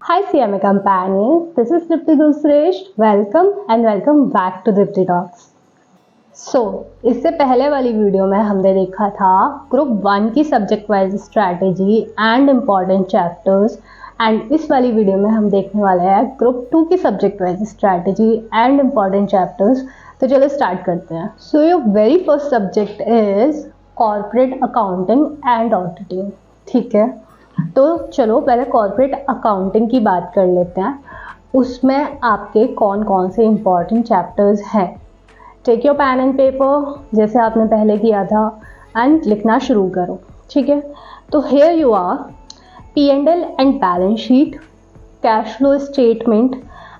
Hi CMA companions, this is Tripti Gulsresh. Welcome back to Tripti Talks. इससे पहले वाली video में हमने देखा था ग्रुप 1 की subject wise strategy and important chapters and इस वाली वीडियो में हम देखने वाले हैं ग्रुप 2 की subject wise strategy and important chapters. तो चलो स्टार्ट करते हैं। So your very first subject is corporate accounting and auditing. ठीक है, तो चलो पहले कॉर्पोरेट अकाउंटिंग की बात कर लेते हैं। उसमें आपके कौन कौन से इम्पॉर्टेंट चैप्टर्स हैं। Take your pen and paper जैसे आपने पहले किया था एंड लिखना शुरू करो। ठीक है, तो here you are P&L and balance sheet, cash flow statement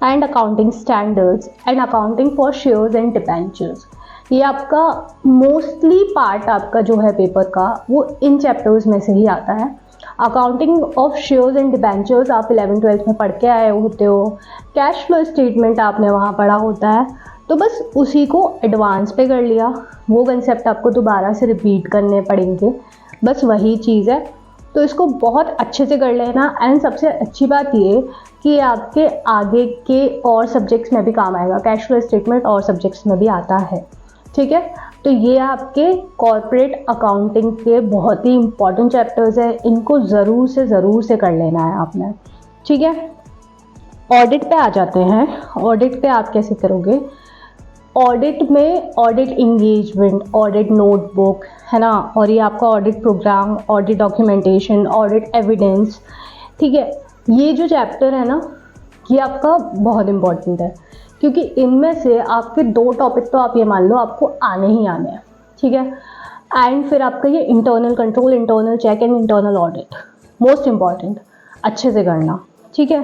and accounting standards and accounting for shares and debentures. ये आपका मोस्टली पार्ट आपका जो है पेपर का वो इन चैप्टर्स में से ही आता है। Accounting of shares and debentures आप 11th-12th में पढ़ के आए होते हो। कैश फ्लो स्टेटमेंट आपने वहाँ पढ़ा होता है, तो बस उसी को एडवांस पे कर लिया। वो कंसेप्ट आपको दोबारा से रिपीट करने पड़ेंगे, बस वही चीज़ है। तो इसको बहुत अच्छे से कर लेना। एंड सबसे अच्छी बात ये कि आपके आगे के और सब्जेक्ट्स में भी काम आएगा। कैश फ्लो स्टेटमेंट और सब्जेक्ट्स में भी आता है। ठीक है, तो ये आपके कॉर्पोरेट अकाउंटिंग के बहुत ही इंपॉर्टेंट चैप्टर्स है। इनको ज़रूर से कर लेना है आपने। ठीक है, ऑडिट पे आ जाते हैं। ऑडिट पे आप कैसे करोगे। ऑडिट में ऑडिट इंगेजमेंट, ऑडिट नोटबुक है ना, और ये आपका audit programme, audit documentation, audit evidence. ठीक है, ये जो चैप्टर है ना ये आपका बहुत इम्पॉर्टेंट है, क्योंकि इनमें से आपके 2 टॉपिक तो आप ये मान लो आपको आने ही आने हैं। ठीक है, एंड फिर आपका ये internal control, internal check and internal audit most important, अच्छे से करना। ठीक है,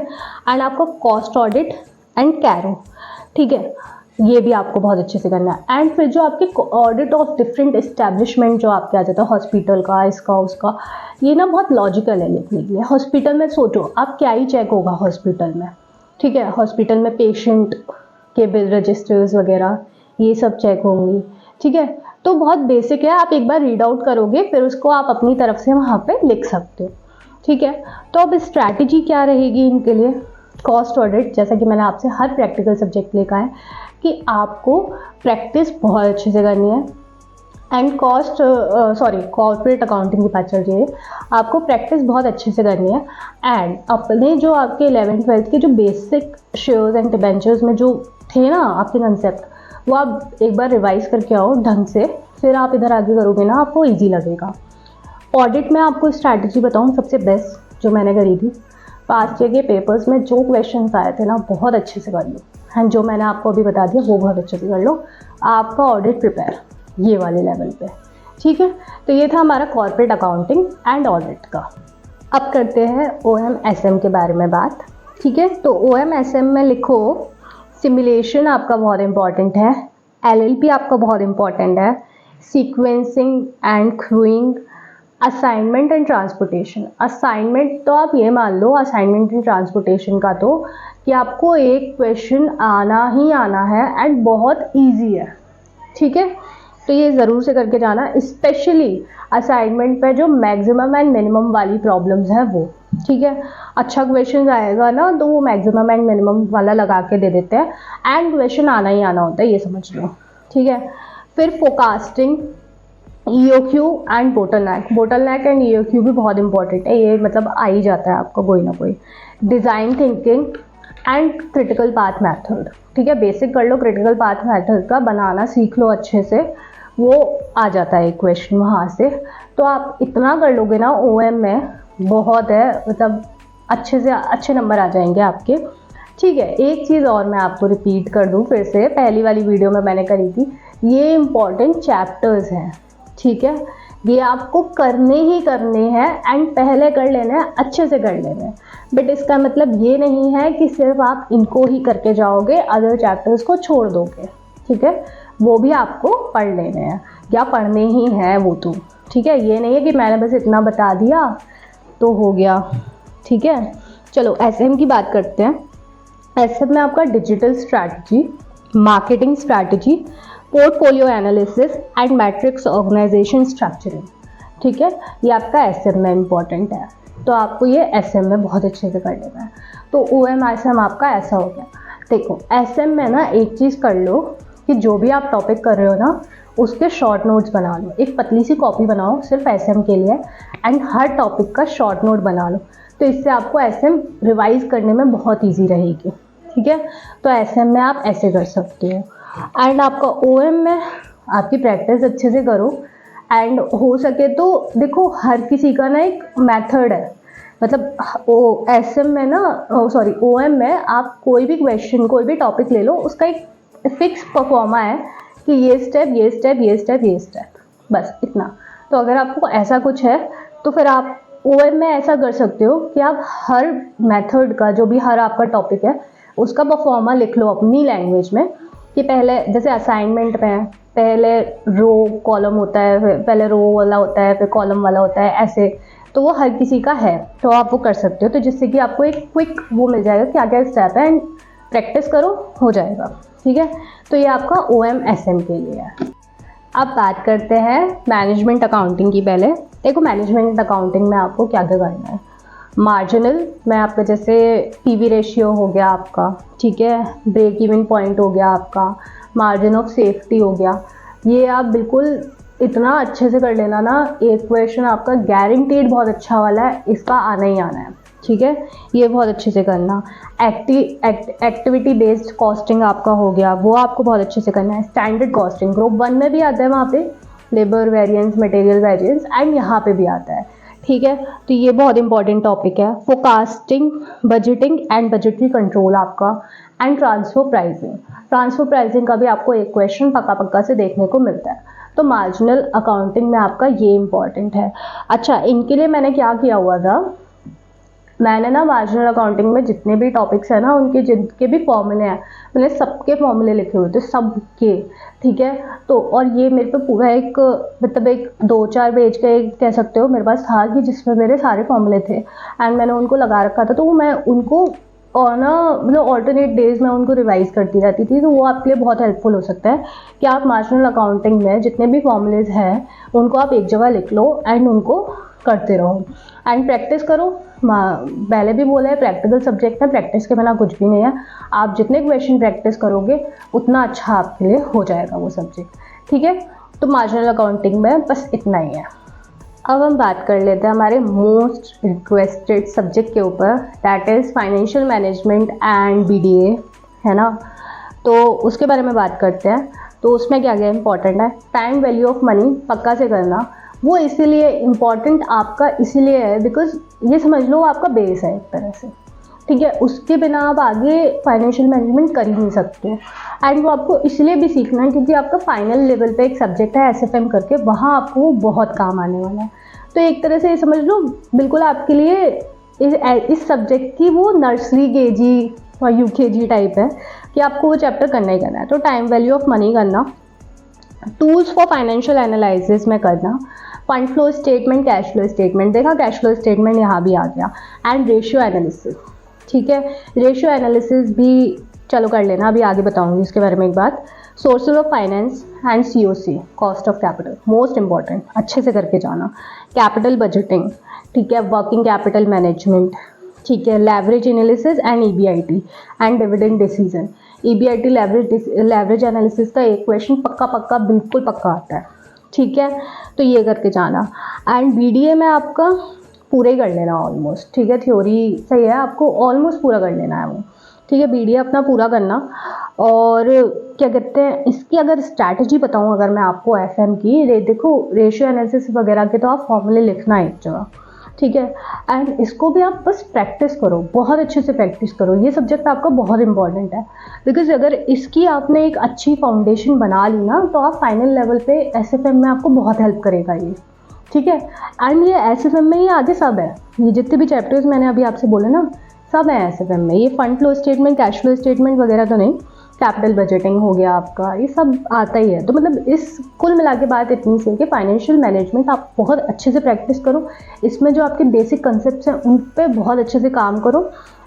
एंड आपका कॉस्ट ऑडिट एंड कैरो। ठीक है, ये भी आपको बहुत अच्छे से करना है। एंड फिर जो आपके ऑडिट ऑफ डिफरेंट इस्टेब्लिशमेंट जो आपके आ जाता है, हॉस्पिटल का, इसका उसका, ये ना बहुत लॉजिकल है लिखने के लिए। हॉस्पिटल में सोचो आप क्या ही चेक होगा हॉस्पिटल में। ठीक है, हॉस्पिटल में पेशेंट के बिल रजिस्टर्स वगैरह ये सब चेक होंगी। ठीक है, तो बहुत बेसिक है, आप एक बार रीड आउट करोगे फिर उसको आप अपनी तरफ से वहाँ पे लिख सकते हो। ठीक है, तो अब स्ट्रैटेजी क्या रहेगी इनके लिए। कॉस्ट ऑडिट, जैसा कि मैंने आपसे हर प्रैक्टिकल सब्जेक्ट लिखा है कि आपको प्रैक्टिस बहुत अच्छे से करनी है। एंड कॉर्पोरेट अकाउंटिंग की बात चल रही है, आपको प्रैक्टिस बहुत अच्छे से करनी है। एंड अपने जो आपके 11th-12th के जो बेसिक शेयर्स एंड डिबेंचर्स में जो थे ना आपके कंसेप्ट, वो आप एक बार रिवाइज करके आओ ढंग से, फिर आप इधर आगे करोगे ना आपको ईजी लगेगा। ऑडिट में आपको स्ट्रैटेजी बताऊँ सबसे बेस्ट जो मैंने करी थी। पास्ट ईयर के पेपर्स में जो क्वेश्चंस आए थे ना बहुत अच्छे से कर लो, एंड जो मैंने आपको अभी बता दिया वो बहुत अच्छे से कर लो। आपका ऑडिट प्रिपेयर ये वाले लेवल पे। ठीक है, तो ये था हमारा कॉर्पोरेट अकाउंटिंग एंड ऑडिट का। अब करते हैं OMSM के बारे में बात। ठीक है, तो OMSM में लिखो सिमुलेशन आपका बहुत इंपॉर्टेंट है, LLP आपका बहुत इंपॉर्टेंट है, sequencing and crewing, assignment and transportation. Assignment तो आप ये मान लो, असाइनमेंट एंड ट्रांसपोर्टेशन का तो कि आपको एक क्वेश्चन आना ही आना है एंड बहुत ईजी है। ठीक है, तो ये ज़रूर से करके जाना, स्पेशली असाइनमेंट पे जो मैक्सिमम एंड मिनिमम वाली प्रॉब्लम्स हैं वो। ठीक है, अच्छा क्वेश्चन आएगा ना तो वो मैक्सिमम एंड मिनिमम वाला लगा के दे देते हैं, एंड क्वेश्चन आना ही आना होता है, ये समझ लो। ठीक है, फिर forecasting, EOQ and bottleneck and EOQ भी बहुत इंपॉर्टेंट है, ये मतलब आ ही जाता है आपको कोई ना कोई। Design thinking and critical path method. ठीक है, बेसिक कर लो, क्रिटिकल पाथ मेथड का बनाना सीख लो अच्छे से, वो आ जाता है एक क्वेश्चन वहाँ से। तो आप इतना कर लोगे ना OM में बहुत है, मतलब अच्छे से अच्छे नंबर आ जाएंगे आपके। ठीक है, एक चीज़ और मैं आपको रिपीट कर दूँ फिर से, पहली वाली वीडियो में मैंने करी थी, ये इम्पॉर्टेंट चैप्टर्स हैं। ठीक है, ये आपको करने ही करने हैं एंड पहले कर लेना है, अच्छे से कर लेना है। बट इसका मतलब ये नहीं है कि सिर्फ आप इनको ही करके जाओगे, अदर चैप्टर्स को छोड़ दोगे। ठीक है, वो भी आपको पढ़ लेने हैं या पढ़ने ही हैं वो तो। ठीक है, ये नहीं है कि मैंने बस इतना बता दिया तो हो गया। ठीक है, चलो SM की बात करते हैं। SM में आपका digital strategy, marketing strategy, portfolio analysis and matrix organisation structuring. ठीक है, ये आपका SM में इम्पॉर्टेंट है, तो आपको ये SM में बहुत अच्छे से कर लेना है। तो OM आपका ऐसा हो गया। देखो SM में ना एक चीज़ कर लो कि जो भी आप टॉपिक कर रहे हो ना उसके शॉर्ट नोट्स बना लो, एक पतली सी कॉपी बनाओ सिर्फ SM के लिए एंड हर टॉपिक का शॉर्ट नोट बना लो, तो इससे आपको SM रिवाइज करने में बहुत ईजी रहेगी। ठीक है, तो SM में आप ऐसे कर सकते हो। एंड आपका OM में आपकी प्रैक्टिस अच्छे से करो एंड हो सके तो देखो हर किसी का ना एक मेथड है, मतलब SM में ना OM में आप कोई भी क्वेश्चन कोई भी टॉपिक ले लो, उसका एक फिक्स परफॉर्मा है कि ये स्टेप ये स्टेप ये स्टेप ये स्टेप, बस इतना। तो अगर आपको ऐसा कुछ है तो फिर आप OM में ऐसा कर सकते हो कि आप हर मेथड का जो भी हर आपका टॉपिक है उसका परफॉर्मा लिख लो अपनी लैंग्वेज में, कि पहले जैसे असाइनमेंट में पहले रो कॉलम होता है, फिर पहले रो वाला होता है फिर कॉलम वाला होता है, ऐसे तो वो हर किसी का है, तो आप वो कर सकते हो, तो जिससे कि आपको एक क्विक वो मिल जाएगा क्या क्या स्टेप है एंड प्रैक्टिस करो हो जाएगा। ठीक है, तो ये आपका OM SM के लिए है। अब बात करते हैं मैनेजमेंट अकाउंटिंग की। पहले देखो मैनेजमेंट अकाउंटिंग में आपको क्या क्या करना है। मार्जिनल में आपका जैसे PV रेशियो हो गया आपका, ठीक है, ब्रेक इवन पॉइंट हो गया आपका, मार्जिन ऑफ सेफ्टी हो गया, ये आप बिल्कुल इतना अच्छे से कर लेना ना, एक क्वेश्चन आपका गारंटीड बहुत अच्छा वाला है, इसका आना ही आना है। ठीक है, ये बहुत अच्छे से करना। एक्टिविटी बेस्ड कॉस्टिंग आपका हो गया, वो आपको बहुत अच्छे से करना है। स्टैंडर्ड कॉस्टिंग ग्रुप 1 में भी आता है, वहाँ पे labour variance material variance and यहाँ पे भी आता है। ठीक है, तो ये बहुत इंपॉर्टेंट टॉपिक है। Forecasting, budgeting and budgetary control आपका, एंड ट्रांसफर प्राइसिंग का भी आपको एक क्वेश्चन पक्का से देखने को मिलता है। तो मार्जिनल अकाउंटिंग में आपका ये इंपॉर्टेंट है। अच्छा, इनके लिए मैंने क्या किया हुआ था, मैंने ना मार्जिनल अकाउंटिंग में जितने भी टॉपिक्स हैं ना उनके जिनके भी फॉर्मूले हैं मैंने सबके फॉर्मूले लिखे हुए थे, सबके। ठीक है, तो और ये मेरे पे पूरा एक मतलब एक 2-4 पेज का एक कह सकते हो मेरे पास था कि जिसमें मेरे सारे फॉर्मूले थे एंड मैंने उनको लगा रखा था, तो मैं उनको और ना मतलब ऑल्टरनेट डेज में उनको रिवाइज करती रहती थी, तो वो आपके लिए बहुत हेल्पफुल हो सकता है कि आप मार्जिनल अकाउंटिंग में जितने भी फॉर्मूलेज हैं उनको आप एक जगह लिख लो एंड उनको करते रहो एंड प्रैक्टिस करो। पहले भी बोला है प्रैक्टिकल सब्जेक्ट में प्रैक्टिस के बिना कुछ भी नहीं है, आप जितने क्वेश्चन प्रैक्टिस करोगे उतना अच्छा आपके लिए हो जाएगा वो सब्जेक्ट। ठीक है, तो मार्जिनल अकाउंटिंग में बस इतना ही है। अब हम बात कर लेते हैं हमारे मोस्ट रिक्वेस्टेड सब्जेक्ट के ऊपर, that is financial management and BDA, है ना। तो उसके बारे में बात करते हैं। तो उसमें क्या क्या इंपॉर्टेंट है, टाइम वैल्यू ऑफ मनी पक्का से करना। वो इसीलिए इम्पॉर्टेंट आपका इसीलिए है बिकॉज ये समझ लो आपका बेस है एक तरह से। ठीक है, उसके बिना आप आगे फाइनेंशियल मैनेजमेंट कर ही नहीं सकते एंड वो आपको इसलिए भी सीखना है क्योंकि आपका फाइनल लेवल पे एक सब्जेक्ट है SFM करके, वहाँ आपको वो बहुत काम आने वाला है। तो एक तरह से ये समझ लो बिल्कुल आपके लिए इस सब्जेक्ट की वो नर्सरी KG और UKG टाइप है कि आपको वो चैप्टर करना ही करना है। तो टाइम वैल्यू ऑफ मनी करना, टूल्स फॉर फाइनेंशियल एनालिसिस में करना, fund flow statement, cash flow statement, देखा कैश फ्लो स्टेटमेंट यहाँ भी आ गया, एंड रेशियो एनालिसिस। ठीक है, रेशियो एनालिसिस भी चलो कर लेना, अभी आगे बताऊंगी इसके बारे में एक बात। Sources of finance and COC, cost of capital, most important, अच्छे से करके जाना। कैपिटल बजटिंग, ठीक है, वर्किंग कैपिटल मैनेजमेंट, ठीक है, leverage analysis and EBIT and dividend decision. EBIT leverage analysis का एक क्वेश्चन पक्का बिल्कुल पक्का आता है। ठीक है, तो ये करके जाना। एंड BDA में आपका पूरे कर लेना ऑलमोस्ट, ठीक है, थ्योरी सही है, आपको ऑलमोस्ट पूरा कर लेना है वो। ठीक है, BDA अपना पूरा करना। और क्या कहते हैं इसकी अगर स्ट्रैटेजी बताऊँ अगर मैं आपको FM की, देखो रेशियो एनालिसिस वगैरह के तो आप फॉर्मूले लिखना है एक जगह। ठीक है, एंड इसको भी आप बस प्रैक्टिस करो, बहुत अच्छे से प्रैक्टिस करो। ये सब्जेक्ट आपका बहुत इंपॉर्टेंट है बिकॉज अगर इसकी आपने एक अच्छी फाउंडेशन बना ली ना तो आप फाइनल लेवल पे SFM में आपको बहुत हेल्प करेगा ये। ठीक है, एंड ये SFM में ही आगे सब है, ये जितने भी चैप्टर्स मैंने अभी आपसे बोले ना सब है SFM में। ये fund flow statement, cash flow statement वगैरह तो नहीं, कैपिटल बजटिंग हो गया आपका, ये सब आता ही है। तो मतलब इस कुल मिला के बात इतनी सी है कि फाइनेंशियल मैनेजमेंट आप बहुत अच्छे से प्रैक्टिस करो, इसमें जो आपके बेसिक कंसेप्ट्स हैं उन पे बहुत अच्छे से काम करो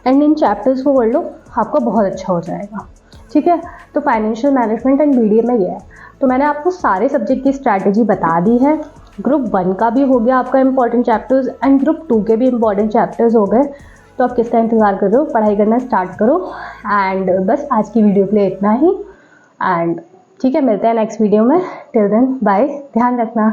एंड इन चैप्टर्स को पढ़ लो, आपका बहुत अच्छा हो जाएगा। ठीक है, तो फाइनेंशियल मैनेजमेंट एंड BDA में ये है। तो मैंने आपको सारे सब्जेक्ट की स्ट्रैटेजी बता दी है। ग्रुप 1 का भी हो गया आपका इंपॉर्टेंट चैप्टर्स एंड ग्रुप 2 के भी इंपॉर्टेंट चैप्टर्स हो गए। तो आप किसका इंतज़ार कर रहे हो, पढ़ाई करना स्टार्ट करो। एंड बस आज की वीडियो के लिए इतना ही। एंड ठीक है, मिलते हैं नेक्स्ट वीडियो में। टिल देन बाय, ध्यान रखना।